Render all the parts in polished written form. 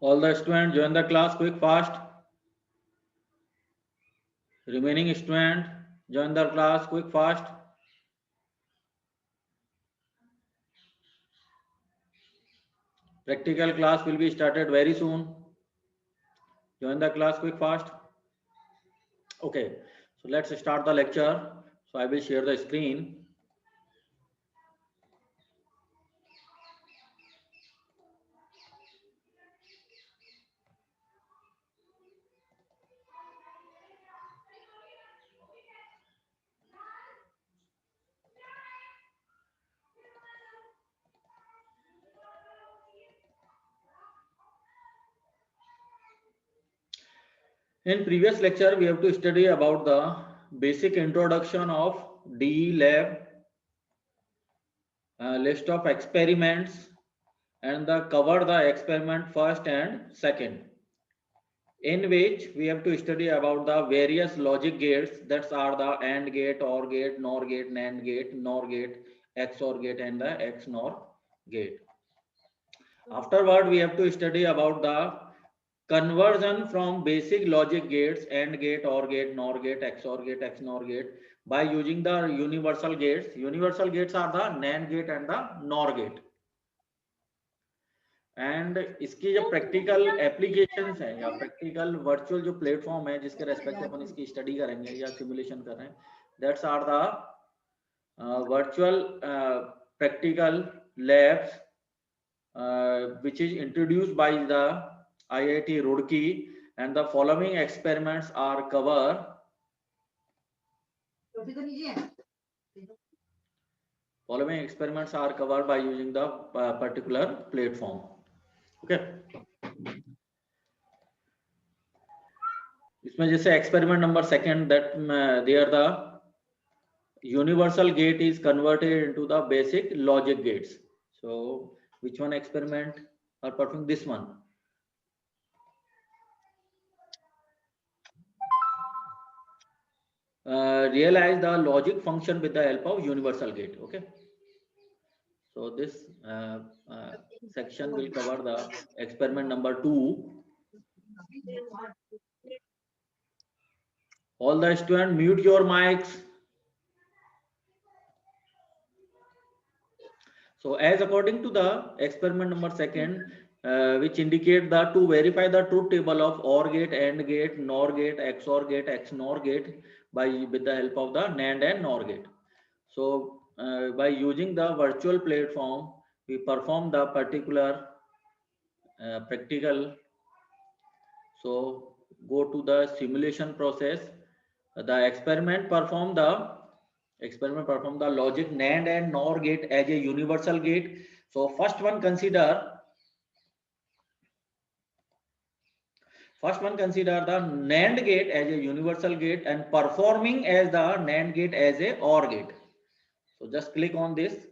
All the students join the class quick fast. Remaining student join the class quick fast. Practical class will be started very soon. Join the class quick fast. Okay, so let's start the lecture. So I will share the screen. In previous lecture, we have to study about the basic introduction of DE lab, list of experiments, and the cover the experiment first and second, in which we have to study about the various logic gates that are the AND gate, OR gate, NOR gate, NAND gate, NOR gate, XOR gate, and the XNOR gate. Afterward, we have to study about the conversion from basic logic gates, AND gate, OR gate, NOR gate, XOR gate, XNOR gate, by using the universal gates. Universal gates are the NAND gate and the NOR gate. And इसकी जो practical applications हैं या practical virtual जो platform है जिसके respect अपन इसकी study करेंगे या सिमुलेशन कर रहे हैं, that's are the virtual practical labs which is introduced by the IIT Roorkee, and the following experiments are covered. Following experiments are covered by using the particular platform. Okay. इसमें जैसे experiment number second, that there the universal gate is converted into the basic logic gates. So which one experiment are performing? This one. Realize the logic function with the help of universal gate. Okay. So this section will cover the experiment number 2. All the students mute your mics. So as according to the experiment number second, which indicate the to verify the truth table of OR gate, AND gate, NOR gate, XOR gate, XNOR gate with the help of the NAND and NOR gate. So by using the virtual platform, we perform the particular practical. So go to the simulation process. The experiment perform the logic NAND and NOR gate as a universal gate. So first one consider the NAND gate as a universal gate and performing as the NAND gate as a OR gate. So just click on this.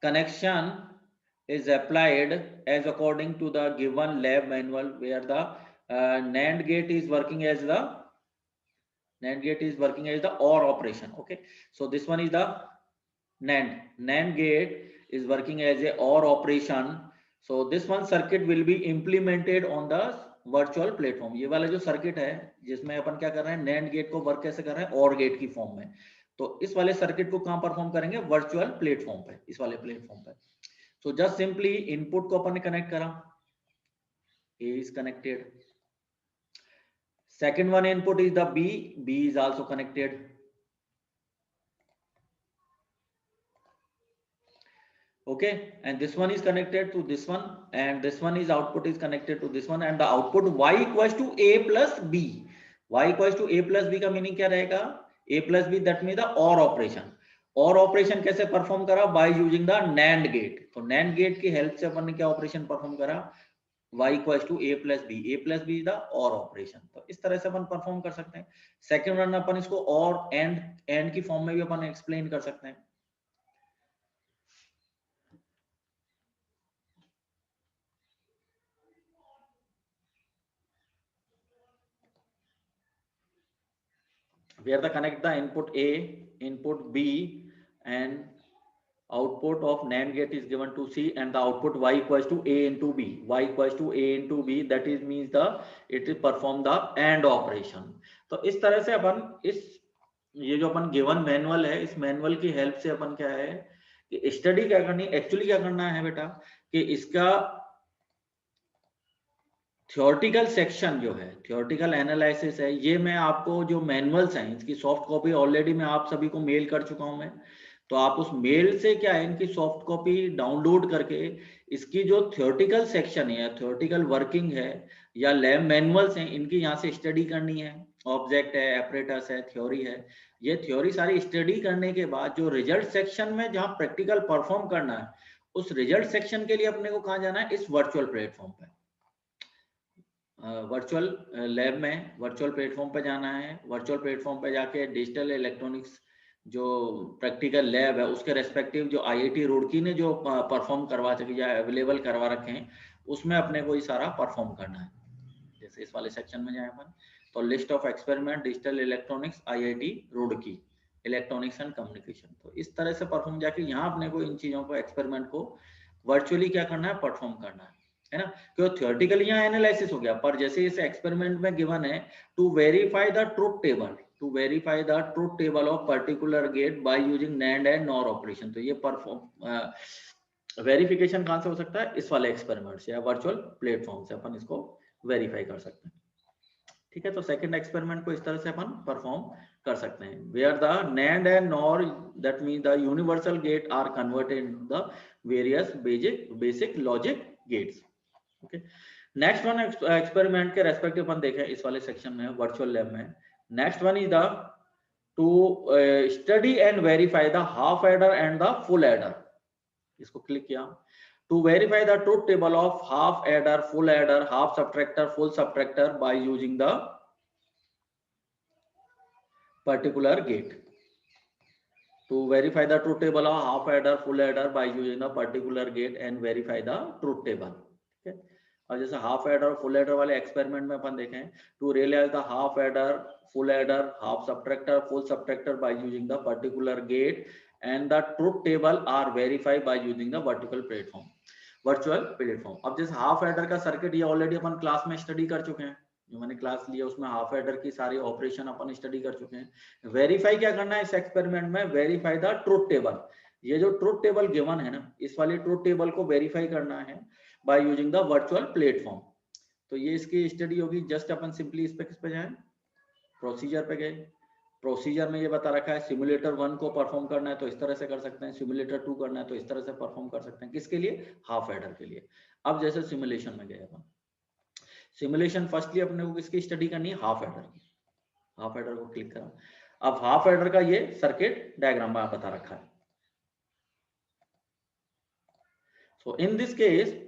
Connection is applied as according to the given lab manual, where the NAND gate is working as the OR operation. Okay, so this one is the NAND gate is working as a OR operation. So this one circuit will be implemented on the virtual platform. ये वाला जो circuit है जिसमें अपन क्या कर रहे हैं, NAND gate को वर्क कैसे कर रहे हैं, और गेट की फॉर्म में. तो इस वाले सर्किट को कहां परफॉर्म करेंगे, वर्चुअल प्लेटफॉर्म पे, इस वाले प्लेटफॉर्म पे. सो जस्ट सिंपली इनपुट को अपन ने कनेक्ट करा, A is connected. Second one input is the B is also connected. Okay, and this one is connected to this one, and this one is output is connected to this one, and the output y equals to a plus b. Y equals to a plus b का meaning क्या रहेगा, a plus b, that means the OR operation. OR operation कैसे perform करा, by using the NAND gate. तो NAND gate की help से अपन ने क्या ऑपरेशन परफॉर्म करा, y equals to a plus b. a plus b is the OR operation. तो इस तरह से अपन परफॉर्म कर सकते हैं. सेकेंड वन अपन इसको OR एंड की फॉर्म में भी अपन एक्सप्लेन कर सकते हैं. where the connect the input A, input B, and output of NAND gate is given to C and the output y equals to a into b, y equals to a into b, that is means the it is perform the AND operation. तो इस तरह से अपन इस ये जो अपन given manual है, इस manual की हेल्प से अपन क्या है कि स्टडी क्या करनी, एक्चुअली क्या करना है बेटा कि इसका थियोरटिकल सेक्शन जो है, थियोरटिकल एनालिसिस है, ये मैं आपको जो मैनुअल्स हैं इसकी सॉफ्ट कॉपी ऑलरेडी मैं आप सभी को मेल कर चुका हूं मैं, तो आप उस मेल से क्या है इनकी सॉफ्ट कॉपी डाउनलोड करके इसकी जो थियोरटिकल सेक्शन है, थियोरटिकल वर्किंग है या लैब मैनुअल्स हैं, इनकी यहाँ से स्टडी करनी है। ऑब्जेक्ट है, एपरेटस है, थ्योरी है, ये थ्योरी सारी स्टडी करने के बाद जो रिजल्ट सेक्शन में जहाँ प्रैक्टिकल परफॉर्म करना है, उस रिजल्ट सेक्शन के लिए अपने को कहाँ जाना है, इस वर्चुअल प्लेटफॉर्म पे, वर्चुअल लैब में वर्चुअल प्लेटफॉर्म पे जाना है। वर्चुअल प्लेटफॉर्म पे जाके डिजिटल इलेक्ट्रॉनिक्स जो प्रैक्टिकल लैब है उसके रेस्पेक्टिव जो आईआईटी रुड़की ने जो परफॉर्म करवा सके या अवेलेबल करवा रखे हैं, उसमें अपने को ये सारा परफॉर्म करना है। जैसे इस वाले सेक्शन में जाए अपन तो list of experiment digital electronics IIT Roorkee electronics and communication, तो इस तरह से परफॉर्म जाके यहाँ अपने को इन चीजों को एक्सपेरिमेंट को वर्चुअली क्या करना है, परफॉर्म करना है ना। क्योंकि थियोरेटिकली यहाँ एनालिसिस हो गया, पर जैसे इस एक्सपेरिमेंट में गिवन है to verify the truth table, to verify the truth table of particular gate by using NAND and NOR operation, तो ये परफॉर्म वेरिफिकेशन कहां से हो सकता है, इस वाले एक्सपेरिमेंट से या वर्चुअल प्लेटफॉर्म से अपन इसको वेरीफाई कर सकते हैं। ठीक है, तो सेकंड एक्सपेरिमेंट को इस तरह से अपन परफॉर्म कर सकते हैं, where the NAND and NOR that mean the universal gate are converted into the various basic logic gates. Okay, next one experiment के रेस्पेक्टिव अपन देखें इस वाले सेक्शन में वर्चुअल लैब में। Next one is the to study and verify the half adder and the full adder, इसको click किया, to verify the truth table of half adder, full adder, half subtractor, full subtractor by using the particular gate, to verify the truth table of half adder, full adder by using the particular gate and verify the truth table। ठीक है, और जैसे half adder और full adder वाले experiment में अपन देखें to realize the half adder, full adder, half subtractor, full subtractor by using the particular gate and the truth table are verify by using the virtual platform. अब जैसे half adder का circuit ये already अपन class में study कर चुके हैं, जो मैंने क्लास लिया उसमें हाफ एडर की सारी ऑपरेशन अपन स्टडी कर चुके हैं। वेरीफाई क्या करना है इस एक्सपेरिमेंट में, वेरीफाई द ट्रुथ टेबल, ये जो ट्रुथ टेबल गिवन है ना, इस वाली ट्रुथ टेबल को वेरीफाई करना है bye using the virtual platform. तो ये इसकी स्टडी होगी, जस्ट अपन सिंपली इस पे किस पे जाए, प्रोसीजर पे गए, प्रोसीजर में ये बता रखा है सिमुलेटर 1 को परफॉर्म करना है तो इस तरह से कर सकते हैं, सिमुलेटर 2 करना है तो इस तरह से परफॉर्म कर सकते हैं, किसके लिए, हाफ एडर के लिए। अब जैसे सिमुलेशन में गए अपन, सिमुलेशन फर्स्टली अपने को किसकी स्टडी करनी है, हाफ एडर की, हाफ एडर को क्लिक करा। अब हाफ एडर का ये सर्किट डायग्राम में बता रखा है। सो इन दिस केस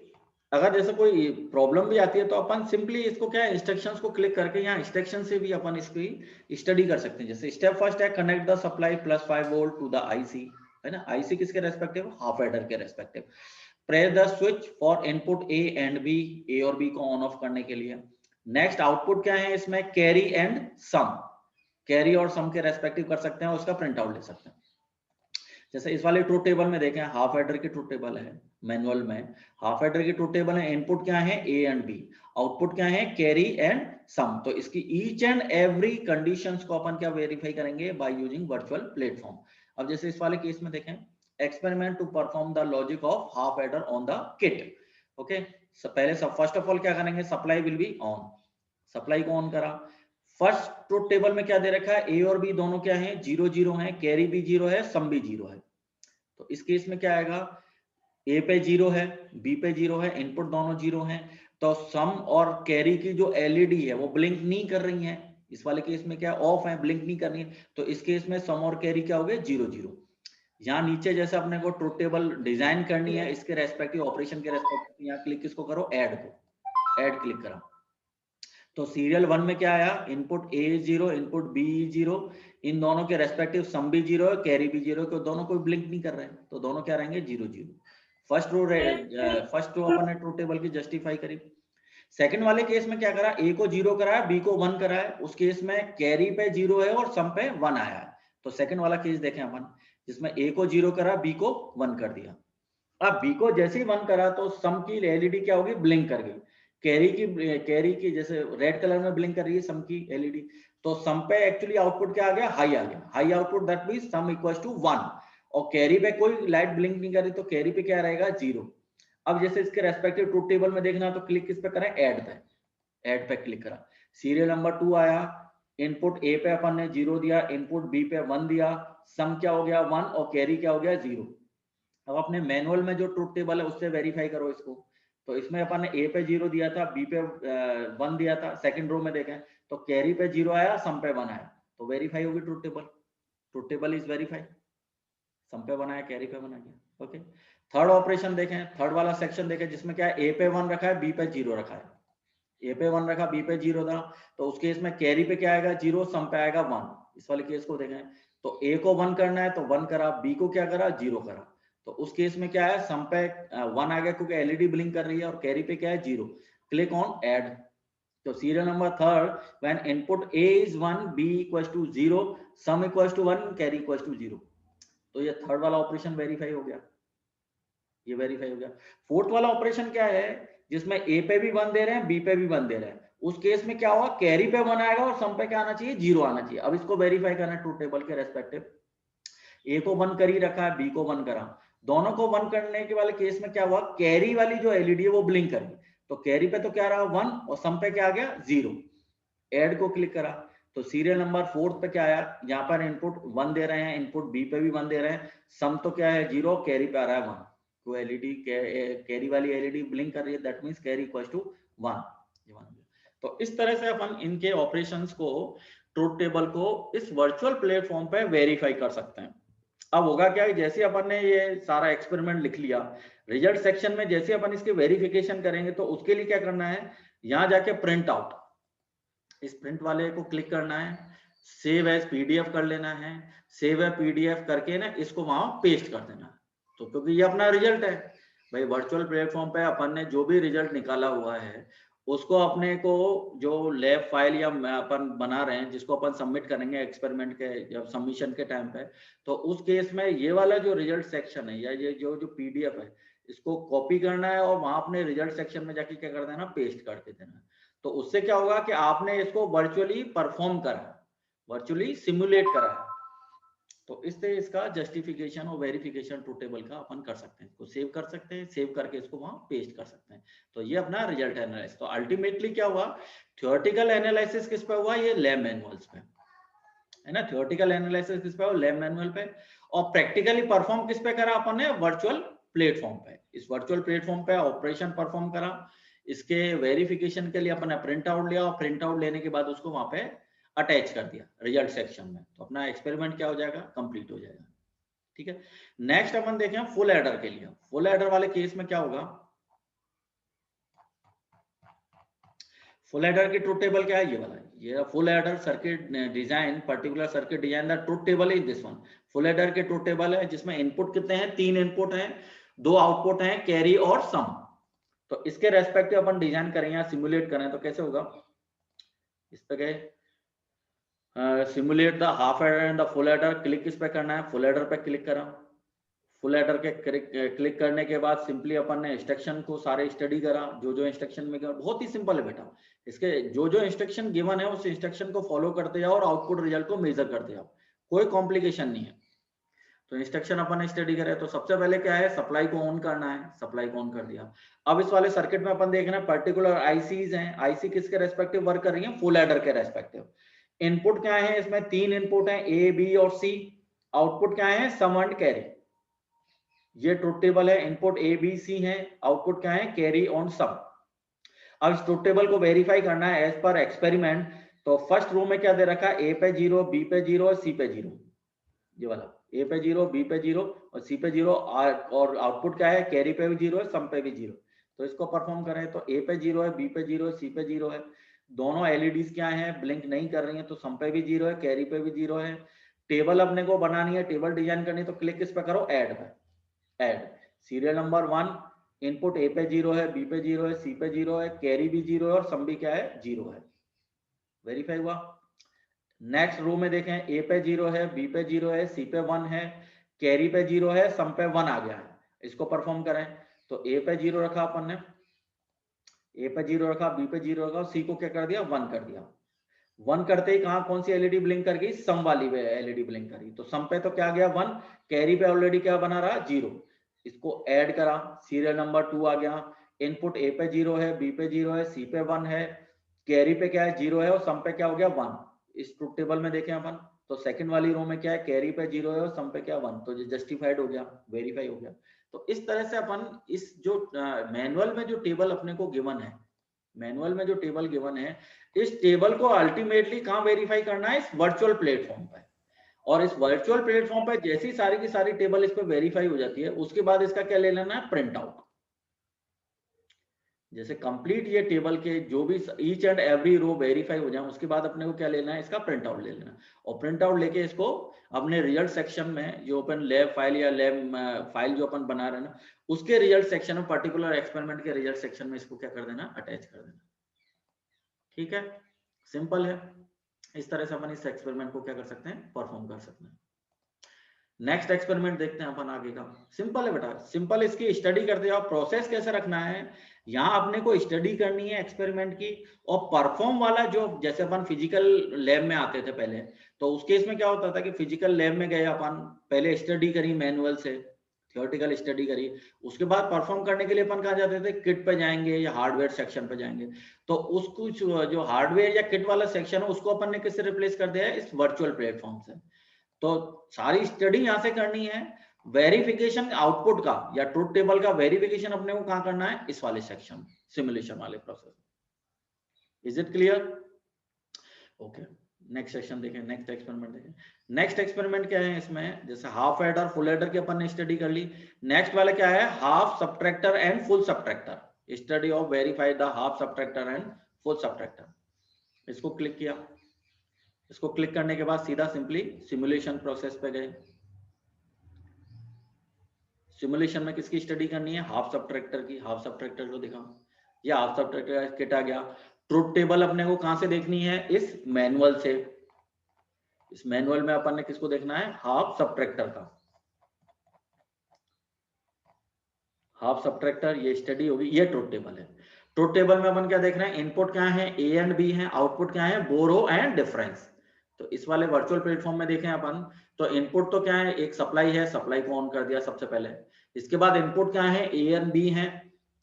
अगर जैसे कोई प्रॉब्लम भी आती है तो अपन सिंपली इसको क्या है, इंस्ट्रक्शंस को क्लिक करके यहाँ इंस्ट्रक्शन से भी अपन इसकी स्टडी कर सकते हैं। जैसे स्टेप फर्स्ट है connect the supply +5 volt to the IC, है ना, आईसी किसके रेस्पेक्टिव, हाफ एडर के respective. Press the switch for input A and B, A और बी को ऑन ऑफ करने के लिए। नेक्स्ट आउटपुट क्या है इसमें, कैरी एंड सम, कैरी और सम के रेस्पेक्टिव कर सकते हैं और उसका प्रिंट आउट ले सकते हैं। जैसे इस वाले ट्रुथ टेबल में देखें, हाफ एडर की ट्रुथ टेबल है मैनुअल में, हाफ एडर की ट्रुथ टेबल है, इनपुट क्या है ए एंड बी, आउटपुट क्या है कैरी एंड सम। तो इसकी ईच एंड एवरी कंडीशंस को अपन क्या वेरीफाई करेंगे बाय यूजिंग वर्चुअल प्लेटफॉर्म। अब जैसे इस वाले केस में देखें, experiment to perform the logic of half adder on the kit। okay, so पहले सब फर्स्ट ऑफ ऑल क्या करेंगे, supply will be on, supply को ऑन करा। फर्स्ट ट्रुथ टेबल में क्या दे रखा है, ए और बी दोनों क्या है, 0 0 है, कैरी भी 0 है, सम भी 0 है। तो इस केस में क्या आएगा, ए पे 0 है, बी पे 0 है, इनपुट दोनों 0 हैं, तो सम और कैरी की जो एलईडी है वो ब्लिंक नहीं कर रही है। इस वाले केस में क्या ऑफ है, ब्लिंक नहीं कर रही है, तो इस केस में सम और कैरी क्या हो गए, 0 0। यहाँ नीचे जैसे अपने को ट्रुथ टेबल डिजाइन करनी है, इसके रेस्पेक्टिव ऑपरेशन के रेस्पेक्टिव यहाँ क्लिक किसको करो, ऐड को, ऐड क्लिक करा। तो सीरियल 1 में क्या आया, इनपुट ए 0, इनपुट बी 0, इन दोनों के रेस्पेक्टिव सम भी 0 है, कैरी भी 0 है, दोनों कोई ब्लिंक नहीं कर रहे हैं, तो दोनों क्या रहेंगे 0 0। फर्स्ट रो अपन ने ट्रुथ टेबल की जस्टिफाई करी। सेकंड वाले केस में क्या करा, ए को 0 कराया, बी को 1 कराया, उस केस में कैरी पे 0 है और सम पे 1 आया है। तो सेकंड वाला केस देखें अपन, जिसमें ए को 0 करा, बी को 1 कर दिया। अब बी को जैसे ही 1 करा तो सम की एलईडी क्या होगी, ब्लिंक कर गई। कैरी की जैसे रेड कलर में ब्लिंक कर रही है सम की एलईडी, तो सम पे एक्चुअली आउटपुट क्या आ गया, हाई आ गया। High output that means sum equals to 1, और कैरी पे कोई लाइट ब्लिंक नहीं कर रही तो कैरी पे क्या रहेगा, 0। अब जैसे इसके रेस्पेक्टिव ट्रुथ टेबल में देखना तो क्लिक किस पे करें, ऐड पे क्लिक करा। सीरियल नंबर 2 आया, इनपुट ए पे अपन ने 0 दिया, इनपुट बी पे 1 दिया, सम क्या हो गया 1 और कैरी क्या हो गया 0। अब अपने मैनुअल में जो ट्रुथ टेबल है उससे वेरीफाई करो इसको। तो इसमें अपन ने ए पे 0 दिया था, बी पे 1 दिया था, सेकंड रो में देखें तो कैरी पे 0 आया, सम पे 1 आया, तो वेरीफाई होगी truth table. Truth table is verify, sum पे 1 आया, कैरी पे 1 आ गया। ओके, थर्ड ऑपरेशन देखें, थर्ड वाला सेक्शन देखें जिसमें क्या है, ए पे 1 रखा है, बी पे 0 रखा है। ए पे 1 रखा, बी पे 0 था, तो उस केस में कैरी पे क्या आएगा 0, सम पे आएगा 1। इस वाले केस को देखें तो ए को 1 करना है तो 1 करा, बी को क्या करा 0 करा, तो उस केस में क्या है, सम पे 1 आ गया क्योंकि एलईडी ब्लिंक कर रही है, और कैरी पे क्या है 0। Click on add. तो serial number third, when input A is 1, B equals to 0, sum equals to 1, carry equals to 0। तो ये थर्ड वाला ऑपरेशन वेरीफाई हो गया, ये वेरीफाई हो गया। फोर्थ वाला ऑपरेशन क्या है, जिसमें ए पे भी 1 दे रहे हैं, बी पे भी 1 दे रहे हैं, उस केस में क्या होगा, कैरी पे 1 आएगा और सम पे क्या आना चाहिए, 0 आना चाहिए। अब इसको वेरीफाई करना है ट्रुथ टेबल के रेस्पेक्टिव। ए को 1 कर ही रखा है, बी को 1 करा, दोनों को 1 करने के वाले केस में क्या हुआ, कैरी वाली जो एलईडी है वो ब्लिंक करी, तो कैरी पे तो क्या रहा 1 और सम पे क्या आ गया 0। ऐड को क्लिक करा तो सीरियल नंबर 4 पे क्या आया, यहाँ पर इनपुट 1 दे रहे हैं, इनपुट बी पे भी 1 दे रहे हैं, सम तो क्या है 0, कैरी पे आ रहा है 1। तो एलईडी कैरी वाली एलईडी ब्लिंक कर रही है, that means carry equals to 1। तो इस तरह से अपन इनके ऑपरेशंस को, ट्रुथ टेबल को इस वर्चुअल प्लेटफॉर्म पे वेरीफाई कर सकते हैं। अब होगा क्या है, जैसे अपन ने ये सारा एक्सपेरिमेंट लिख लिया, रिजल्ट सेक्शन में जैसे अपन इसके वेरिफिकेशन करेंगे तो उसके लिए क्या करना है, यहां जाके प्रिंट आउट, इस प्रिंट वाले को क्लिक करना है, सेव एज पीडीएफ कर लेना है, सेव एज पीडीएफ करके ना इसको वहां पेस्ट कर देना। तो क्योंकि ये अपना रिजल्ट है भाई, वर्चुअल प्लेटफॉर्म पे अपन ने जो भी रिजल्ट निकाला हुआ है उसको अपने को जो लैब फाइल या अपन बना रहे हैं जिसको अपन सबमिट करेंगे एक्सपेरिमेंट के जब सबमिशन के टाइम पे, तो उस केस में ये वाला जो रिजल्ट सेक्शन है या ये जो पीडीएफ है इसको कॉपी करना है और वहां अपने रिजल्ट सेक्शन में जाके क्या कर देना, पेस्ट करके देना। तो उससे क्या होगा कि आपने इसको वर्चुअली परफॉर्म करा, वर्चुअली सिमुलेट करा। तो इससे इसका जस्टिफिकेशन और वेरिफिकेशन ट्रुथ टेबल का अपन कर सकते हैं, इसको सेव कर सकते हैं, सेव करके इसको वहां पेस्ट कर सकते हैं। तो ये अपना रिजल्ट एनालिसिस। तो अल्टीमेटली क्या हुआ, थियोरेटिकल एनालिसिस किस पे हुआ, ये लैब मैनुअल्स पे है ना, थियोरेटिकल एनालिसिस किस पे हुआ, लैब मैनुअल पे, और प्रैक्टिकली परफॉर्म किस पे करा अपन ने, वर्चुअल प्लेटफॉर्म पे। इस वर्चुअल प्लेटफॉर्म पे ऑपरेशन परफॉर्म करा, इसके वेरिफिकेशन के लिए अपन ने प्रिंट आउट लिया और प्रिंट आउट लेने के बाद उसको वहां पे अटैच कर दिया रिजल्ट सेक्शन में, तो अपना एक्सपेरिमेंट क्या हो जाएगा, कंप्लीट हो जाएगा। ठीक है, नेक्स्ट अपन देखें फुल एडर के लिए। फुल एडर वाले केस में क्या होगा, फुल एडर की ट्रुथ टेबल क्या है, ये वाला है, ये full adder circuit design, particular circuit design the truth table is this one. Full adder के ट्रुथ टेबल है जिसमें इनपुट कितने हैं, 3 इनपुट हैं, 2 आउटपुट हैं, कैरी और सम। तो इसके रेस्पेक्टिव अपन डिजाइन करें या सिमुलेट करें तो कैसे होगा, इस पे गए simulate the half adder and the full adder, click किस पे करना है, फुल एडर पे क्लिक करा। फुल एडर के क्लिक करने के बाद सिंपली अपन ने इंस्ट्रक्शन को सारे स्टडी करा, जो इंस्ट्रक्शन में करा, बहुत ही सिंपल है बेटा, इसके जो इंस्ट्रक्शन गिवन है उस इंस्ट्रक्शन को फॉलो करते जाओ और आउटपुट रिजल्ट को मेजर करते जाओ, कोई कॉम्प्लिकेशन नहीं है। तो इंस्ट्रक्शन अपन ने स्टडी करे, तो सबसे पहले क्या है, सप्लाई को ऑन करना है, सप्लाई को ऑन कर दिया। अब इस वाले सर्किट में अपन देख रहे हैं पर्टिकुलर आईसीज हैं, आईसी किसके रेस्पेक्टिव वर्क कर रही है, फुल एडर के रेस्पेक्टिव। इनपुट क्या है, इसमें 3 इनपुट हैं, ए बी और सी। आउटपुट क्या है, सम एंड कैरी। ये ट्रुथ टेबल है, इनपुट ए बी सी है, आउटपुट क्या है, कैरी ऑन सम। अब इस ट्रुथ टेबल को वेरीफाई करना है एज पर एक्सपेरिमेंट। तो फर्स्ट रो में क्या दे रखा है, ए पे 0, बी पे 0 और सी पे 0, ये वाला ए पे 0, बी पे 0 और सी पे 0, और आउटपुट क्या है, कैरी पे भी 0 है, सम पे भी 0। तो इसको परफॉर्म करें तो ए पे 0 है, बी पे 0 है, सी पे 0 है, दोनों एलईडीज क्या है, ब्लिंक नहीं कर रही है, तो सम पे भी 0 है, कैरी पे भी 0 है। टेबल अपने को बनानी है, टेबल डिजाइन करनी है, तो क्लिक किस पे करो, ऐड पे। Add serial number 1, input A पे 0 है, बी पे 0 है, सी पे 0 है, कैरी भी 0 है और सम भी क्या है, 0 है। वेरीफाई हुआ। नेक्स्ट रो में देखें, ए पे 0 है, बी पे 0 है, सी पे 1 है, कैरी पे 0 है, सम पे 1 आ गया है, इसको परफॉर्म करें। तो ए पे 0 रखा अपन ने, ए पे 0 रखा, बी पे 0 रखा, सी को क्या कर दिया 1 कर दिया। 1 करते ही कहां कौन सी एलईडी ब्लिंक कर गई, सम वाली एलईडी ब्लिंक करी। तो सम पे तो क्या गया 1, कैरी पे ऑलरेडी क्या बना रहा 0, इसको ऐड करा, सीरियल नंबर 2 आ गया। इनपुट ए पे 0 है, बी पे 0 है, सी पे 1 है, कैरी पे क्या है 0 है और सम पे क्या हो गया 1। इस ट्रुथ टेबल में देखें अपन तो सेकंड वाली रो में क्या है, कैरी पे 0 है और सम पे क्या 1, तो ये जस्टिफाइड हो गया, वेरीफाई हो गया। तो इस तरह से अपन इस जो मैनुअल में जो टेबल अपने को गिवन है, मैनुअल में जो टेबल गिवन है, इस टेबल को अल्टीमेटली कहां वेरीफाई करना है, इस वर्चुअल प्लेटफॉर्म पे। और इस वर्चुअल प्लेटफॉर्म पे जैसी सारी की सारी टेबल इस पे वेरीफाई हो जाती है, उसके बाद इसका क्या ले लेना है, प्रिंट आउट। जैसे कंप्लीट ये टेबल के जो भी each and every row verify हो जाए, उसके बाद अपने को क्या लेना है, इसका प्रिंट आउट ले लेना। और प्रिंट आउट लेके इसको अपने रिजल्ट सेक्शन में, जो अपन लैब फाइल या लैब फाइल जो अपन बना रहे हैं ना, उसके रिजल्ट सेक्शन में, पर्टिकुलर एक्सपेरिमेंट के रिजल्ट सेक्शन में इसको क्या कर देना, अटैच कर देना। ठीक है, सिंपल है। इस तरह से अपन इस एक्सपेरिमेंट को क्या कर सकते हैं, परफॉर्म कर सकते हैं। नेक्स्ट एक्सपेरिमेंट देखते हैं अपन आगे का। सिंपल है बेटा, सिंपल इसकी स्टडी करते जाओ, प्रोसेस कैसे रखना है। यहाँ अपने को स्टडी करनी है एक्सपेरिमेंट की, और परफॉर्म वाला जो जैसे अपन फिजिकल लैब में आते थे पहले, तो उस केस में क्या होता था कि फिजिकल लैब में गए अपन, पहले स्टडी करी मैनुअल से, थियोरेटिकल स्टडी करी, उसके बाद परफॉर्म करने के लिए अपन कहाँ जाते थे, किट पे जाएंगे या हार्डवेयर सेक्शन पे जाएंगे। तो उसको जो हार्डवेयर या किट वाला सेक्शन है, उसको अपन ने किससे रिप्लेस कर दिया है, इस वर्चुअल प्लेटफॉर्म से। तो सारी स्टडी यहां से करनी है, वेरिफिकेशन आउटपुट का या ट्रुथ टेबल का वेरिफिकेशन अपने को कहां करना है, इस वाले सेक्शन, सिमुलेशन वाले process. Is it clear? Okay, next section देखें, नेक्स्ट एक्सपेरिमेंट देखें। नेक्स्ट एक्सपेरिमेंट क्या है इसमें, जैसे हाफ एडर फुल एडर की अपन ने स्टडी कर ली। नेक्स्ट वाला क्या है, half subtractor and full subtractor, study of verify the half subtractor and full subtractor. इसको क्लिक किया, इसको क्लिक करने के बाद सीधा सिंपली सिमुलेशन प्रोसेस पे गए। सिमुलेशन में किसकी स्टडी करनी है, हाफ सबट्रैक्टर की। हाफ सबट्रैक्टर को दिखाओ, ये हाफ सबट्रैक्टर किट आ गया। ट्रुथ टेबल अपने को कहां से देखनी है, इस मैनुअल से। इस मैनुअल में अपन ने किसको देखना है, हाफ सबट्रैक्टर का। हाफ सबट्रैक्टर ये स्टडी होगी, ये ट्रुथ टेबल है। ट्रुथ टेबल में अपन क्या देख रहे हैं, इनपुट क्या है, ए एंड बी है, आउटपुट क्या है, बोरो एंड डिफरेंस। तो इस वाले वर्चुअल प्लेटफॉर्म में देखें अपन, तो इनपुट तो क्या है, एक सप्लाई है, सप्लाई को ऑन कर दिया सबसे पहले। इसके बाद इनपुट क्या है, ए एंड बी है।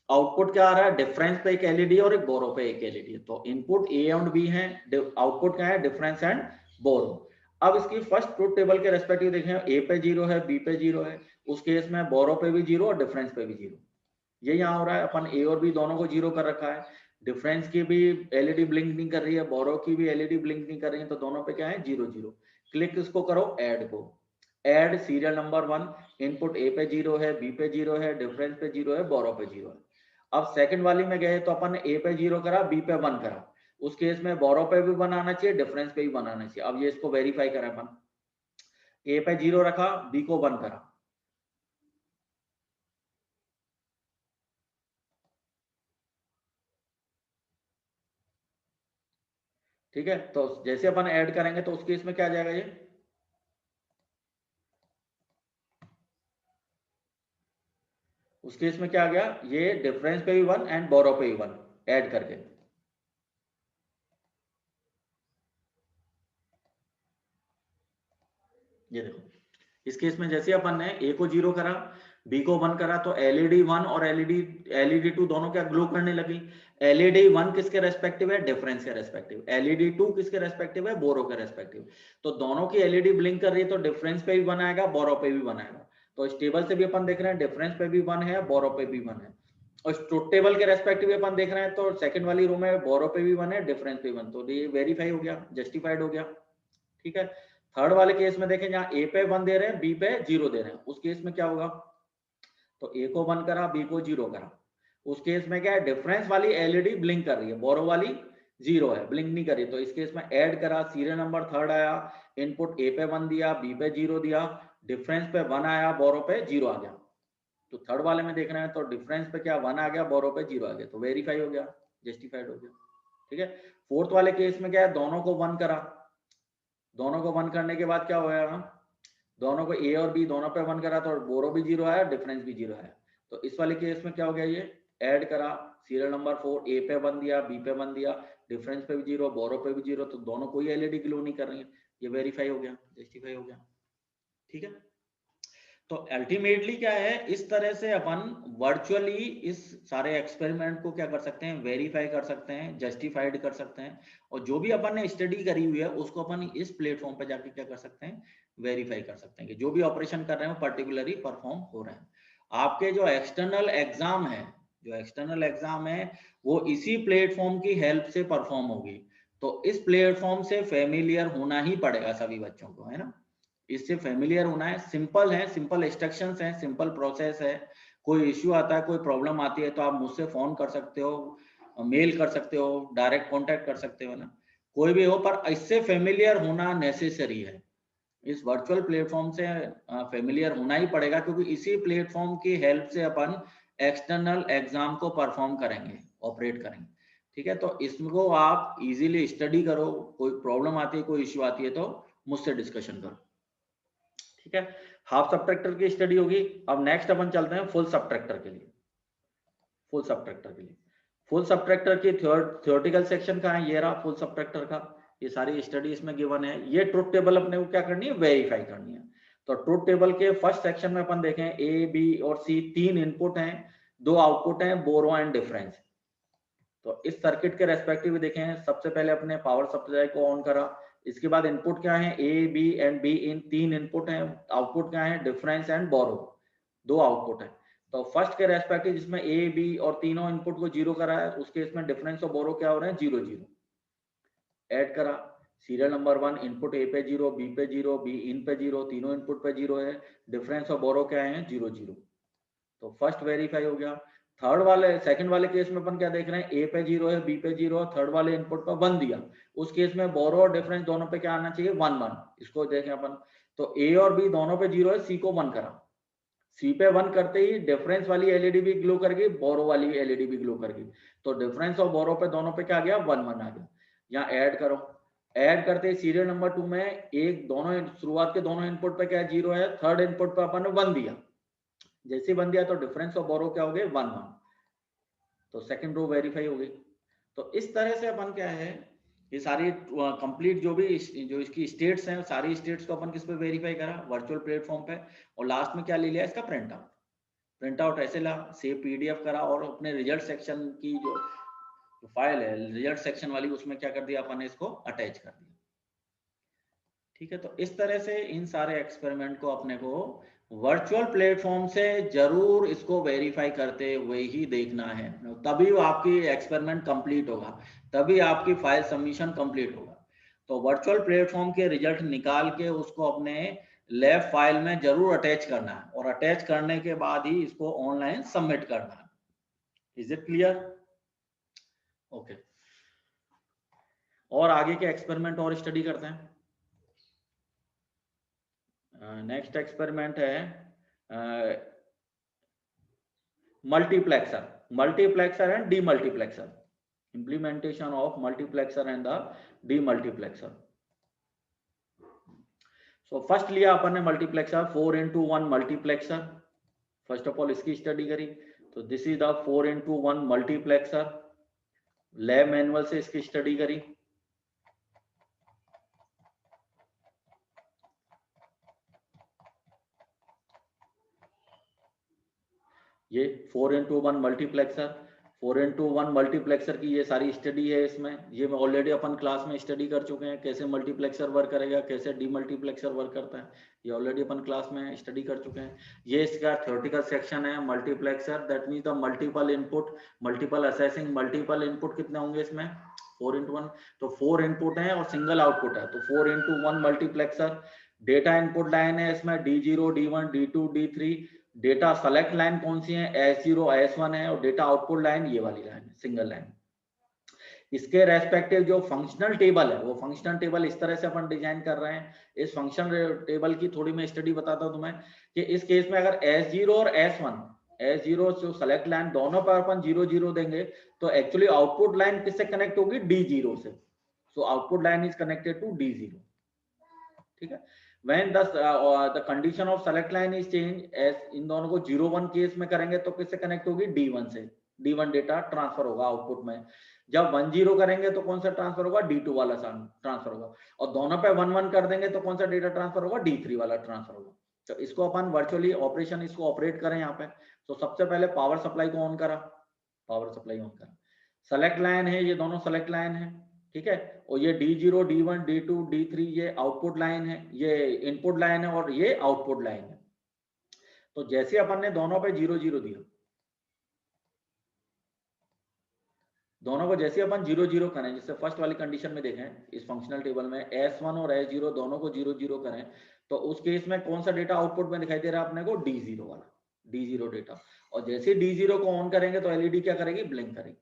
आउटपुट क्या आ रहा है, डिफरेंस पे एक एलईडी और एक बोरो पे एक एलईडी। तो इनपुट ए एंड बी है, आउटपुट क्या है, डिफरेंस एंड बोरो। अब इसकी फर्स्ट ट्रुथ टेबल के रेस्पेक्टिव देखें, ए पे 0 है, बी पे 0 है, उस केस में बोरो पे भी 0 और डिफरेंस पे भी 0। ये यहाँ हो रहा है, अपन ए और बी दोनों को 0 कर रखा है। डिफरेंस की भी एलईडी ब्लिंक नहीं कर रही है, बोरो की भी एलईडी ब्लिंक नहीं कर रही है, तो दोनों पे क्या है, 0 0। क्लिक इसको करो, ऐड को, add serial number 1। Input A पे 0 है, बी पे 0 है, डिफरेंस पे 0 है, बोरो पे 0 है। अब सेकंड वाली में गए तो अपन ने ए पे 0 करा, बी पे 1 करा। उस केस में बोरो पे भी 1 आना चाहिए, डिफरेंस पे भी 1 आना चाहिए। अब ये इसको वेरीफाई करा अपन, ए पे 0 रखा, बी को 1 करा। ठीक है, तो जैसे अपन ऐड करेंगे तो उस केस में क्या आ जाएगा, ये उस केस में क्या आ गया, ये डिफरेंस पे भी 1 एंड बोरो पे भी 1 ऐड करके। ये देखो, इस केस में जैसे अपन ने ए को 0 करा, बी को 1 करा, तो एलईडी 1 और एलईडी 2 दोनों क्या ग्लो करने लगी। एलईडी 1 किसके रेस्पेक्टिव है, डिफरेंस के रेस्पेक्टिव। एलईडी 2 किसके रेस्पेक्टिव है, बोरो के रेस्पेक्टिव। तो दोनों की एलईडी ब्लिंक कर रही है, तो डिफरेंस पे भी 1 आएगा, बोरो पे भी 1 आएगा। तो इस टेबल से भी अपन देख रहे हैं, डिफरेंस पे भी 1 है, बोरो पे भी 1 है। और ट्रुथ टेबल के रेस्पेक्टिव अपन देख रहे हैं, तो सेकंड वाली रो में बोरो पे भी 1 है, डिफरेंस पे 1, तो ये वेरीफाई हो गया, जस्टिफाइड हो गया। ठीक है, थर्ड वाले केस में देखें, जहां ए पे 1 दे रहे हैं, बी पे 0 दे रहे हैं, उस केस में क्या होगा, तो ए को 1 करा, बी को 0 करा। उस केस में क्या है, डिफरेंस वाली एलईडी ब्लिंक कर रही है, बोरो वाली 0 है, ब्लिंक नहीं कर रही। तो इस केस में ऐड करा, सीरियल नंबर 3 आया, इनपुट ए पे 1 दिया, बी पे 0 दिया, डिफरेंस पे 1 आया, बोरो पे 0 आ गया। तो थर्ड वाले में देख रहे हैं, तो डिफरेंस पे क्या 1 आ गया, बोरो पे 0 आ गया, तो वेरीफाई हो गया, जस्टिफाइड हो गया। ठीक है, फोर्थ वाले केस में क्या है, दोनों को 1 करा, दोनों को 1 करने के बाद क्या होगा, दोनों को ए और बी दोनों पे 1 करा तो बोरो भी 0 आया, डिफरेंस भी 0 आया। तो इस वाले केस में क्या हो गया, ये ऐड करा, सीरियल नंबर 4 ए पे 1 दिया, बी पे 1 दिया, डिफरेंस पे भी 0, बोरो पे भी 0, तो दोनों कोई एलईडी ग्लो नहीं कर रही है, ये वेरीफाई हो गया, जस्टिफाई हो गया। ठीक है, तो अल्टीमेटली क्या है, इस तरह से अपन वर्चुअली इस सारे एक्सपेरिमेंट को क्या कर सकते हैं, वेरीफाई कर सकते हैं, जस्टिफाइड कर सकते हैं, और जो भी अपन ने स्टडी करी हुई है उसको अपन इस प्लेटफॉर्म पे जाके क्या कर सकते हैं, वेरीफाई कर सकते हैं कि जो भी ऑपरेशन कर रहे हैं पर्टिकुलरली परफॉर्म हो रहे हैं। आपके जो एक्सटर्नल एग्जाम है, वो इसी प्लेटफॉर्म की हेल्प से परफॉर्म होगी। तो इस प्लेटफॉर्म से फेमिलियर होना ही पड़ेगा सभी बच्चों को, है ना, इससे फेमिलियर होना है। सिंपल है, सिंपल इंस्ट्रक्शंस हैं, सिंपल प्रोसेस है। कोई इश्यू आता है, कोई प्रॉब्लम आती है तो आप मुझसे फोन कर सकते हो, मेल कर सकते हो, डायरेक्ट कांटेक्ट कर सकते हो ना, कोई भी हो, पर इससे फेमिलियर होना नेसेसरी है। इस वर्चुअल प्लेटफॉर्म से फेमिलियर होना ही पड़ेगा, क्योंकि इसी प्लेटफॉर्म की हेल्प से अपन एक्सटर्नल एग्जाम को परफॉर्म करेंगे, ऑपरेट करेंगे। ठीक है, तो इसको आप इजीली स्टडी करो, कोई प्रॉब्लम आती है, कोई इश्यू आती है तो मुझसे डिस्कशन करो। ठीक है, हाफ सबट्रैक्टर की स्टडी होगी। अब नेक्स्ट अपन चलते हैं फुल सबट्रैक्टर के लिए। फुल सबट्रैक्टर की थ्योरेटिकल सेक्शन का है, ये रहा फुल सबट्रैक्टर का, ये सारी स्टडी इसमें गिवन है। ये ट्रुथ टेबल अपने को क्या करनी है, वेरीफाई करनी है। तो ट्रुथ टेबल के फर्स्ट सेक्शन में अपन देखें, ए बी और सी 3 इनपुट हैं, 2 आउटपुट हैं, बोरो एंड डिफरेंस। तो इस सर्किट के रेस्पेक्टिव देखें, सबसे पहले अपने पावर सप्लाई को ऑन करा, इसके बाद इनपुट क्या है, ए बी एंड बी, इन 3 इनपुट हैं, आउटपुट क्या है, डिफरेंस एंड बोरो, 2 आउटपुट है। तो फर्स्ट के रेस्पेक्टिव जिसमें ए बी और तीनों इनपुट को 0 करा है, उसके इसमें डिफरेंस और बोरो क्या हो रहे हैं, 0 0 ऐड करा। सीरियल नंबर 1 इनपुट ए पे 0, बी पे 0, बी इन पे 0, तीनों इनपुट पे 0 है, डिफरेंस और बोरो क्या है, 0 0। तो फर्स्ट वेरीफाई हो गया। सेकंड वाले केस में अपन क्या देख रहे हैं, ए पे 0 है, बी पे 0 है, थर्ड वाले इनपुट पर 1 दिया, उस केस में बोरो और डिफरेंस दोनों पे क्या आना चाहिए, 1 1। इसको देखें अपन, तो ए और बी दोनों पे 0 है, सी को 1 करा, सी पे 1 करते ही डिफरेंस वाली एलईडी भी ग्लो कर गई, बोरो वाली एलईडी भी ग्लो कर गई। तो डिफरेंस और बोरो पे दोनों पे क्या आ गया, 1 1 आ गया। यहाँ ऐड करो, ऐड करते ही सीरियल नंबर 2 में एक दोनों शुरुआत के दोनों इनपुट पे क्या 0 है, थर्ड इनपुट पे अपन ने 1 दिया, जैसे 1 दिया तो डिफरेंस और बोरो क्या हो गए, 1 1। तो सेकंड रो वेरीफाई हो गई। तो इस तरह से अपन क्या है, ये सारी कंप्लीट जो इसकी स्टेट्स हैं, सारी स्टेट्स को अपन किस पे वेरीफाई करा, वर्चुअल प्लेटफॉर्म पे, और लास्ट में क्या ले लिया, इसका प्रिंट आउट ऐसे ला, सेव पीडीएफ करा, और अपने रिजल्ट सेक्शन की जो फाइल है रिजल्ट सेक्शन वाली, उसमें क्या कर दिया अपन ने, इसको अटैच कर दिया। ठीक है, तो इस तरह से इन सारे एक्सपेरिमेंट को अपने को वर्चुअल प्लेटफॉर्म से जरूर इसको वेरीफाई करते हुए ही देखना है, तभी वो आपकी एक्सपेरिमेंट कंप्लीट होगा, तभी आपकी फाइल सबमिशन कंप्लीट होगा। तो वर्चुअल प्लेटफॉर्म के रिजल्ट निकाल के उसको अपने लैब फाइल में जरूर अटैच करना है, और अटैच करने के बाद ही इसको ऑनलाइन सबमिट करना है। Is it clear? ओके, और आगे के एक्सपेरिमेंट और स्टडी करते हैं। नेक्स्ट एक्सपेरिमेंट है multiplexer and demultiplexer, implementation of multiplexer and the demultiplexer. So first लिया अपन ने multiplexer, 4x1 multiplexer. First of all इसकी स्टडी करी, तो this is the 4x1 multiplexer. Lab manual से इसकी स्टडी करी। ये 4x1 मल्टीप्लेक्सर, 4x1 मल्टीप्लेक्सर की ये सारी स्टडी है इसमें। ये मैं ऑलरेडी अपन क्लास में स्टडी कर चुके हैं, कैसे मल्टीप्लेक्सर वर्क करेगा, कैसे डीमल्टीप्लेक्सर वर्क करता है, ये ऑलरेडी अपन क्लास में स्टडी कर चुके हैं। ये इसका थ्योरेटिकल सेक्शन है, multiplexer, that means the multiple input, multiple assessing. Multiple input कितने होंगे इसमें, 4x1, तो 4 इनपुट है और सिंगल आउटपुट है, तो 4x1 multiplexer. Data input line है इसमें D0, D1, D2, D3। Data select line कौन सी है, S0, S1 है, और डेटा आउटपुट लाइन ये वाली लाइन है, सिंगल लाइन। इसके रेस्पेक्टिव जो फंक्शनल टेबल है, वो फंक्शनल टेबल इस तरह से अपन डिजाइन कर रहे हैं। इस फंक्शनल टेबल की थोड़ी मैं स्टडी बताता हूं तुम्हें, कि इस केस में अगर S0 और S1, S0 जो सेलेक्ट लाइन दोनों पर अपन 0 0 देंगे, तो एक्चुअली आउटपुट लाइन किससे कनेक्ट होगी, D0 से। So output line is connected to D0। ठीक है, when the condition of select line is change, S इन दोनों को 0 1 केस में करेंगे तो किससे कनेक्ट होगी, D1 से, D1 डेटा ट्रांसफर होगा आउटपुट में। जब 1 0 करेंगे तो कौन सा ट्रांसफर होगा, D2 वाला ट्रांसफर होगा, और दोनों पे 1 1 कर देंगे तो कौन सा डेटा ट्रांसफर होगा, D3 वाला ट्रांसफर होगा। तो इसको अपन वर्चुअली ऑपरेशन इसको ऑपरेट करें यहाँ पे, तो सबसे पहले पावर सप्लाई को ऑन करा, पावर सप्लाई ऑन करा, सेलेक्ट लाइन है, ये दोनों सेलेक्ट लाइन है, ठीक है, और ये D0 D1 D2 D3 ये आउटपुट लाइन है, ये इनपुट लाइन है और ये आउटपुट लाइन है। तो जैसे अपन ने दोनों पे 0 0 दिया, दोनों को जैसे अपन 0 0 करें, जैसे फर्स्ट वाली कंडीशन में देखें इस फंक्शनल टेबल में S1 और S0 दोनों को 0 0 करें, तो उस केस में कौन सा डेटा आउटपुट में दिखाई दे रहा है अपने को, D0 वाला, D0 डेटा। और जैसे D0 को ऑन करेंगे तो एलईडी क्या करेगी, ब्लिंक करेगी।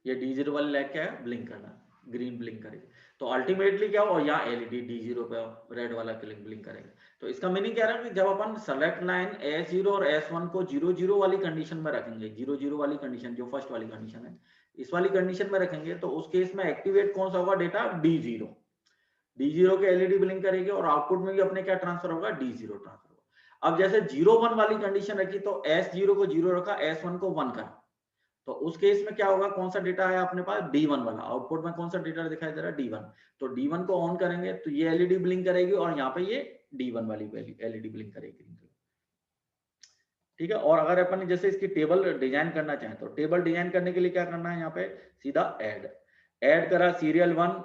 ये D0 वाली लाइट क्या है, ब्लिंक करना, ग्रीन ब्लिंक करेगी। तो अल्टीमेटली क्या हो, यहाँ एलईडी D0 पे रेड वाला ब्लिंक करेगा। तो इसका मीनिंग क्या है कि जब अपन सेलेक्ट लाइन S0 और S1 को 0 0 वाली कंडीशन में रखेंगे, 0 0 वाली कंडीशन जो फर्स्ट वाली कंडीशन है, इस वाली कंडीशन में रखेंगे, तो उस केस में एक्टिवेट कौन सा होगा डेटा, D0। D0 के एलईडी ब्लिंक करेगी और आउटपुट में भी अपने क्या ट्रांसफर होगा, D0 ट्रांसफर होगा। अब जैसे 0 1 वाली कंडीशन रखी तो S0 को 0 रखा, S1 को 1 करा, तो उस केस में क्या होगा, कौन सा डेटा है अपने पास, D1 वाला, आउटपुट में कौन सा डेटा दिखाई दे रहा है, D1। तो D1 को ऑन करेंगे तो ये एलईडी ब्लिंक करेगी और यहाँ पे ये D1 वाली एलईडी ब्लिंक करेगी, ठीक है। और अगर अपन जैसे इसकी टेबल डिजाइन करना चाहें तो टेबल डिजाइन करने के लिए क्या करना है, यहाँ पे सीधा ऐड करा, सीरियल 1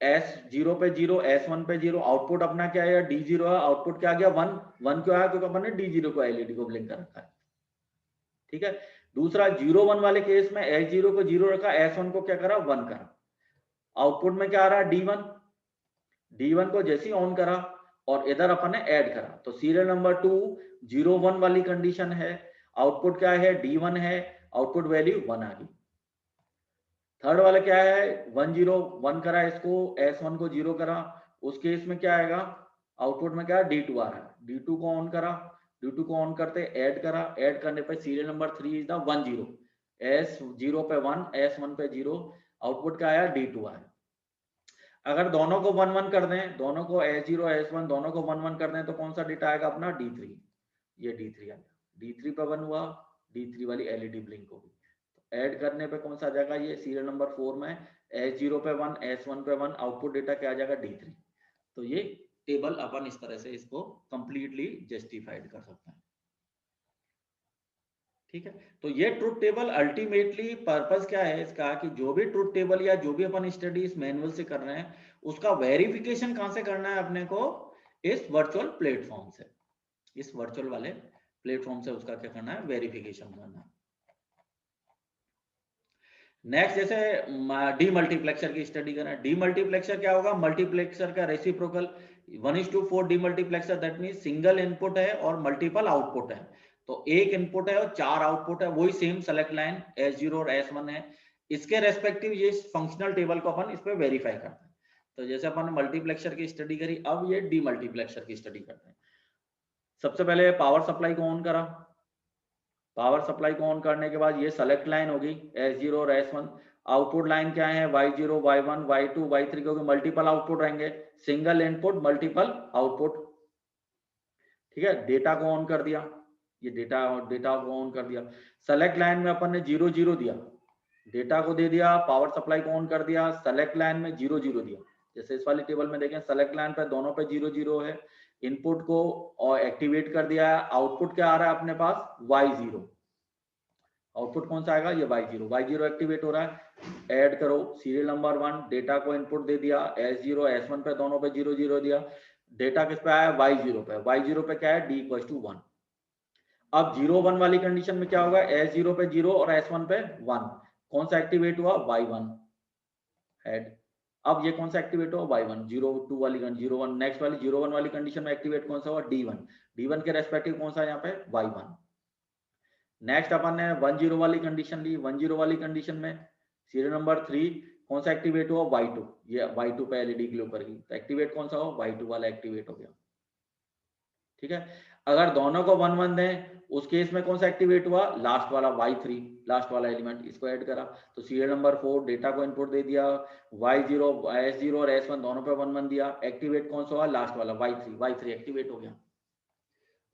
S0 पे 0 S1 पे 0, आउटपुट अपना क्या है, D0 है, आउटपुट क्या आ गया 1 1 क्यों आया, क्योंकि अपन ने D0 को एलईडी को ब्लिंक कर रखा है, ठीक है। दूसरा 0 1 वाले केस में S0 को 0 रखा, S1 को क्या करा, 1 करा, आउटपुट में क्या आ रहा है, D1। D1 को जैसे ही ऑन करा और इधर अपन ने ऐड करा, तो सीरियल नंबर 2 0 1 वाली कंडीशन है, आउटपुट क्या है, D1 है, आउटपुट वैल्यू 1 आ गई। थर्ड वाला क्या है, 1 0 1 करा, इसको S1 को 0 करा, उस केस में क्या आएगा, आउटपुट में क्या है, D2 आ रहा है, D2 को ऑन करा, D2 को ऑन करते ऐड करा, ऐड करने पे serial number 3 is the 1 0, S0 पे 1 S1 पे 0, आउटपुट क्या आया, D2 आया। अगर दोनों को 1 1 कर दें, दोनों को S0 S1 दोनों को 1 1 कर दें, तो कौन सा डेटा आएगा अपना, D3। ये D3 आएगा, D3 पे 1 हुआ, D3 वाली एलईडी ब्लिंक होगी। ऐड करने पे कौन सा आ जाएगा, ये सीरियल नंबर 4 में S0 पे 1 S1 पे 1, आउटपुट डेटा क्या आ जाएगा, D3। तो ये टेबल अपन इस तरह से इसको कंप्लीटली जस्टिफाइड कर सकते हैं, ठीक है। तो ये ट्रुथ टेबल अल्टीमेटली पर्पस क्या है इसका, कि जो भी ट्रुथ टेबल या जो भी अपन स्टडी इस मैनुअल से कर रहे हैं, उसका वेरिफिकेशन कहां से करना है अपने को, इस वर्चुअल प्लेटफॉर्म से, इस वर्चुअल वाले प्लेटफॉर्म से उसका क्या करना है, वेरिफिकेशन करना है। नेक्स्ट जैसे डीमल्टीप्लेक्सर की स्टडी करें, डीमल्टीप्लेक्सर क्या होगा, मल्टीप्लेक्सर का reciprocal 1:4 demultiplexer, that mean single input है और मल्टीपल आउटपुट है। तो एक इनपुट है और 4 आउटपुट है, वही सेम सेलेक्ट लाइन S0 और S1 है, इसके रेस्पेक्टिव ये फंक्शनल टेबल को अपन इस पे वेरीफाई करते हैं। तो जैसे अपन मल्टीप्लेक्सर की स्टडी करी, अब ये डीमल्टीप्लेक्सर की स्टडी करते हैं। सबसे पहले पावर सप्लाई को ऑन करा, पावर सप्लाई को ऑन करने के बाद ये सेलेक्ट लाइन होगी S0 और S1, आउटपुट लाइन क्या है, Y0 Y1 Y2 Y3, क्योंकि मल्टीपल आउटपुट रहेंगे, सिंगल इनपुट मल्टीपल आउटपुट, ठीक है। डेटा को ऑन कर दिया, ये डेटा को ऑन कर दिया, सेलेक्ट लाइन में अपन ने 0 0 दिया, डेटा को दे दिया, पावर सप्लाई को ऑन कर दिया, सेलेक्ट लाइन में 0 0 दिया। जैसे इस वाली टेबल में देखें, सेलेक्ट लाइन पे दोनों पे 0 0 है, इनपुट को और एक्टिवेट कर दिया, आउटपुट क्या आ रहा है अपने पास, Y0, आउटपुट कौन सा आएगा, ये Y0 एक्टिवेट हो रहा है। ऐड करो, सीरियल नंबर 1, डेटा को इनपुट दे दिया, S0 S1 पे दोनों पे 0 0 दिया, डेटा किस पे आया, Y0 पे, Y0 पे क्या है, D = 1। अब 0 1 वाली कंडीशन में क्या होगा, S0 पे 0 और S1 पे 1, कौन सा एक्टिवेट हुआ, Y1 हेड। अब ये कौन सा एक्टिवेट हुआ, Y1। 0 2 वाली 0 1, नेक्स्ट वाली 0 1 वाली कंडीशन में एक्टिवेट कौन सा हुआ, D1 के रेस्पेक्टिव कौन सा यहाँ पे, Y1। नेक्स्ट अपन ने 1 0 वाली कंडीशन ली, 1 0 वाली कंडीशन में सीरियल नंबर 3 कौन सा एक्टिवेट हुआ, Y2, ये Y2 पे एलईडी ग्लो करेगी, तो एक्टिवेट कौन सा हो, Y2 वाला एक्टिवेट हो गया। ठीक है। अगर दोनों को 1 1 दें, उस केस में कौन सा एक्टिवेट हुआ, लास्ट वाला y3, लास्ट वाला एलिमेंट, इसको ऐड करा तो सीरियल नंबर 4 डेटा को इनपुट दे दिया, y0 s0 और s1 दोनों पे 1 1 दिया, एक्टिवेट कौन सा हुआ, लास्ट वाला y3 एक्टिवेट हो गया।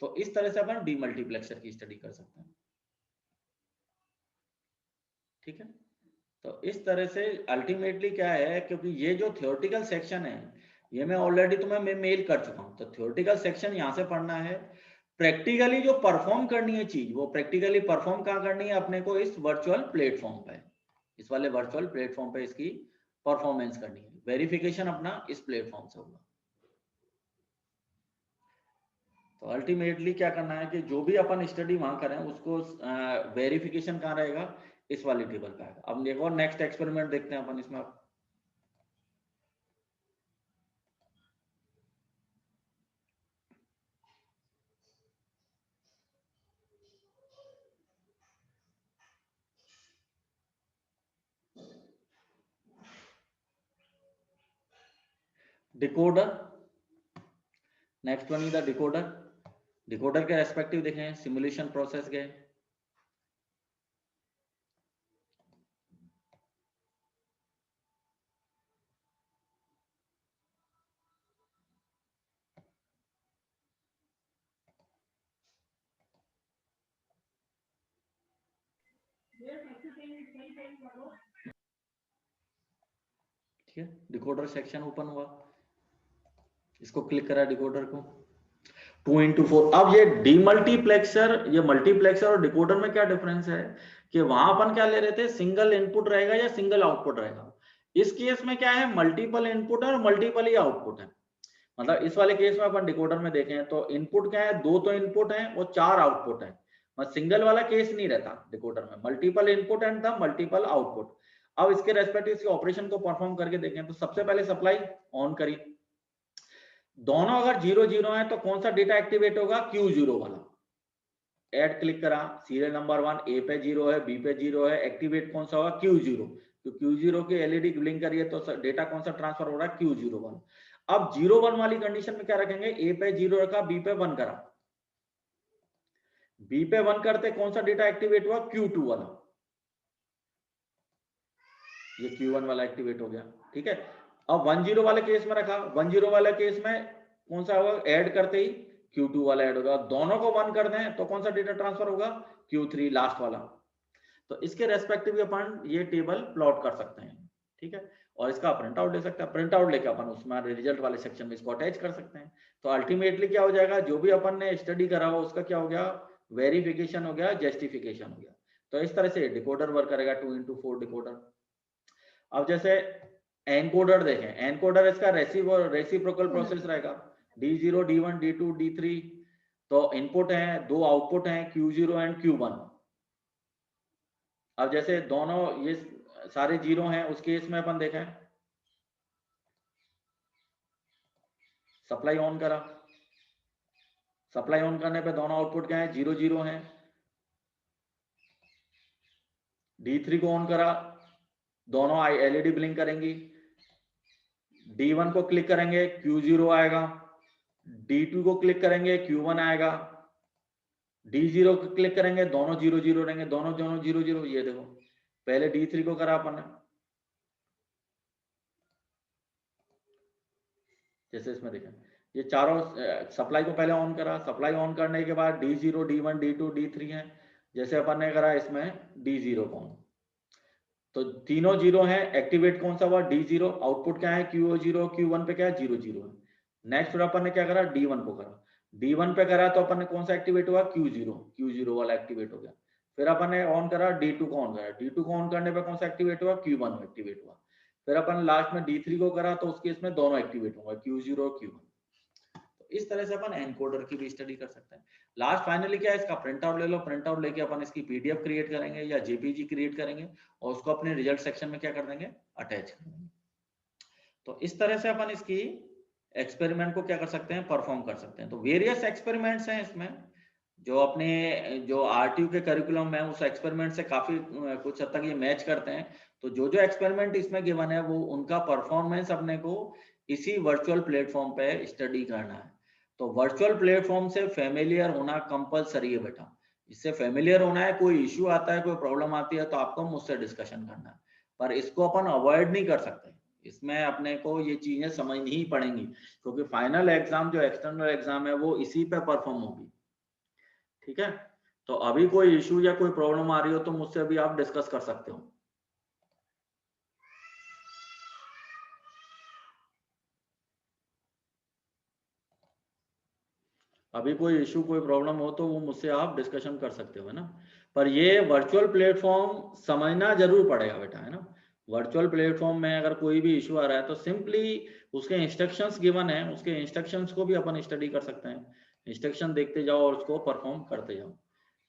तो इस तरह से अपन डीमल्टीप्लेक्सर की स्टडी कर सकते हैं। ठीक है, तो इस तरह से अल्टीमेटली क्या है, क्योंकि ये जो थ्योरेटिकल सेक्शन है ये मैं ऑलरेडी तुम्हें मेल कर चुका हूं, तो थ्योरेटिकल सेक्शन यहां से पढ़ना है। प्रैक्टिकली जो परफॉर्म करनी है चीज, वो प्रैक्टिकली परफॉर्म कहां करनी है अपने को, इस वर्चुअल प्लेटफॉर्म पे, इस वाले वर्चुअल प्लेटफॉर्म पे इसकी परफॉर्मेंस करनी है। वेरिफिकेशन अपना इस प्लेटफॉर्म से होगा। तो अल्टीमेटली क्या करना है कि जो भी अपन स्टडी वहां करें उसको वेरिफिकेशन कहां रहेगा, इस वाली टेबल पे आएगा। अब देखो नेक्स्ट एक्सपेरिमेंट देखते हैं अपन इसमें। Decoder, next one is the decoder. Decoder के रेस्पेक्टिव देखें, सिमुलेशन प्रोसेस गए, ठीक है। डिकोडर सेक्शन ओपन हुआ, इसको क्लिक करा डिकोडर को, 2x4। अब ये डीमल्टीप्लेक्सर, ये मल्टीप्लेक्सर और डिकोडर में क्या डिफरेंस है कि वहां अपन क्या ले रहे थे, सिंगल इनपुट रहेगा या सिंगल आउटपुट रहेगा। इस केस में क्या है, मल्टीपल इनपुट है और मल्टीपल ही आउटपुट है। मतलब इस वाले केस में अपन डिकोडर में देखें तो इनपुट क्या है, 2 तो इनपुट है और 4 आउटपुट है। मतलब सिंगल वाला केस नहीं रहता डिकोडर में, multiple input and the multiple output. अब इसके रेस्पेक्टिव इसके ऑपरेशन को परफॉर्म करके देखें तो सबसे पहले सप्लाई ऑन करी, दोनों अगर 0 0 है तो कौन सा डेटा एक्टिवेट होगा, Q0 वाला। ऐड क्लिक करा, सीरियल नंबर 1 ए पे 0 है, बी पे 0 है, एक्टिवेट कौन सा होगा, Q0। तो Q0 की एलईडी ब्लिंक करिए तो डेटा कौन सा ट्रांसफर हो रहा है, Q01। अब 0 1 वाली कंडीशन में क्या रखेंगे, ए पे 0 रखा, बी पे 1 करा, बी पे 1 करते कौन सा डेटा एक्टिवेट हुआ, Q2 वाला, ये Q1 वाला एक्टिवेट हो गया। ठीक है, अब 1 0 वाले केस में रखा, 1 0 वाले केस में कौन सा होगा, ऐड करते ही Q2 वाला ऐड होगा, दोनों को 1 कर दें तो कौन सा डेटा ट्रांसफर होगा, Q3 लास्ट वाला। तो इसके रेस्पेक्टिव अपन ये टेबल प्लॉट कर सकते हैं। ठीक है, और इसका प्रिंट आउट ले सकते हैं, प्रिंट आउट लेके अपन उसमें रिजल्ट वाले सेक्शन में इसको अटैच कर सकते हैं। तो अल्टीमेटली क्या हो जाएगा, जो भी अपन ने स्टडी करा हो उसका क्या हो गया, वेरिफिकेशन हो गया, जस्टिफिकेशन हो गया। तो इस तरह से डिकोडर वर्क करेगा, 2x4 डिकोडर। अब जैसे एनकोडर देखें, एनकोडर इसका रेसिप्रोकल प्रोसेस रहेगा, D0 D1 D2 D3। तो इनपुट है, 2 आउटपुट हैं, Q0 एंड Q1। अब जैसे दोनों ये सारे 0 हैं, उस केस में अपन देखें, सप्लाई ऑन करा, सप्लाई ऑन करने पे दोनों आउटपुट क्या है, 0 0 हैं। D3 को ऑन करा, दोनों एलईडी ब्लिंक करेंगी। D1 को क्लिक करेंगे, Q0 आएगा। D2 को क्लिक करेंगे, Q1 आएगा। D0 को क्लिक करेंगे, दोनों 0 0 रहेंगे, दोनों 0 0। ये देखो पहले D3 को करा अपन ने, जैसे इसमें देखें, ये चारों सप्लाई को पहले ऑन करा, सप्लाई ऑन करने के बाद D0 D1 D2 D3 है, जैसे अपन ने करा इसमें D0 को, तो तीनों 0 है, एक्टिवेट कौन सा हुआ, D0। आउटपुट क्या है, Q0, Q1 पे क्या है, 0 0 है। नेक्स्ट फिर अपन ने क्या करा, D1 को करा, D1 पे करा तो अपन ने कौन सा एक्टिवेट हुआ, Q0 वाला एक्टिवेट हो गया। फिर अपन ने ऑन करा, D2 को ऑन करा, D2 को ऑन करने पे कौन सा एक्टिवेट हुआ, Q1 एक्टिवेट हुआ। फिर अपन लास्ट में D3 को करा तो उस केस में दोनों एक्टिवेट होंगे, Q0 और Q1। तो इस तरह से अपन एनकोडर की भी स्टडी कर सकते हैं। लास्ट फाइनली क्या है, इसका प्रिंट आउट ले लो, प्रिंट आउट लेके अपन इसकी पीडीएफ क्रिएट करेंगे या जेपीजी क्रिएट करेंगे और उसको अपने रिजल्ट सेक्शन में क्या कर देंगे, अटैच कर देंगे। तो इस तरह से अपन इसकी एक्सपेरिमेंट को क्या कर सकते हैं, परफॉर्म कर सकते हैं। तो वेरियस एक्सपेरिमेंट्स हैं इसमें, जो अपने जो आरटीयू के करिकुलम है उस एक्सपेरिमेंट से काफी कुछ हद तक ये मैच करते हैं। तो जो जो एक्सपेरिमेंट इसमें गिवन है वो उनका परफॉर्मेंस अपने को इसी वर्चुअल प्लेटफॉर्म पे स्टडी करना है। तो वर्चुअल प्लेटफॉर्म से फेमिलियर होना कंपलसरी है बेटा, इससे फेमिलियर होना है। कोई इश्यू आता है, कोई प्रॉब्लम आती है तो आपको मुझसे डिस्कशन करना है, पर इसको अपन अवॉइड नहीं कर सकते। इसमें अपने को ये चीजें समझनी ही पड़ेंगी, क्योंकि फाइनल एग्जाम जो एक्सटर्नल एग्जाम है वो इसी पे परफॉर्म होगी। ठीक है, तो अभी कोई इश्यू या कोई प्रॉब्लम आ रही हो तो मुझसे अभी आप डिस्कस कर सकते हो। अभी कोई इशू कोई प्रॉब्लम हो तो वो मुझसे आप डिस्कशन कर सकते हो, है ना। पर ये वर्चुअल प्लेटफॉर्म समझना जरूर पड़ेगा बेटा, है ना। वर्चुअल प्लेटफॉर्म में अगर कोई भी इशू आ रहा है तो सिंपली उसके इंस्ट्रक्शंस गिवन है, उसके इंस्ट्रक्शंस को भी अपन स्टडी कर सकते हैं। इंस्ट्रक्शन देखते जाओ और उसको परफॉर्म करते जाओ।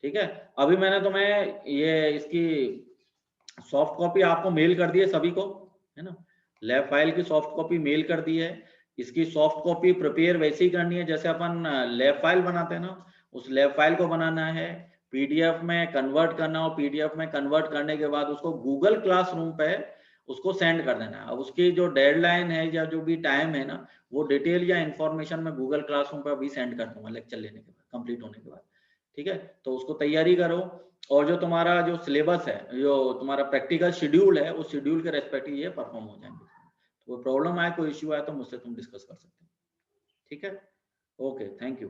ठीक है, अभी मैंने तुम्हें ये इसकी सॉफ्ट कॉपी आपको मेल कर दी है सभी को, है ना। लैब फाइल की सॉफ्ट कॉपी मेल कर दी है। इसकी सॉफ्ट कॉपी प्रिपेयर वैसे ही करनी है जैसे अपन लैब फाइल बनाते हैं ना, उस लैब फाइल को बनाना है, पीडीएफ में कन्वर्ट करना हो, पीडीएफ में कन्वर्ट करने के बाद उसको गूगल क्लासरूम पे उसको सेंड कर देना है। अब उसकी जो डेडलाइन है या जो भी टाइम है ना, वो डिटेल या इंफॉर्मेशन में गूगल क्लासरूम पे अभी सेंड कर दूंगा लेक्चर लेने के बाद, कंप्लीट होने के बाद। ठीक है, तो उसको तैयारी करो। और जो तुम्हारा जो सिलेबस है, जो तुम्हारा प्रैक्टिकल शेड्यूल है, उस शेड्यूल के रेस्पेक्टिव ये परफॉर्म हो जाएंगे। तो कोई प्रॉब्लम आए, कोई इश्यू आए तो मुझसे तुम डिस्कस कर सकते हो। ठीक है, ओके, थैंक यू।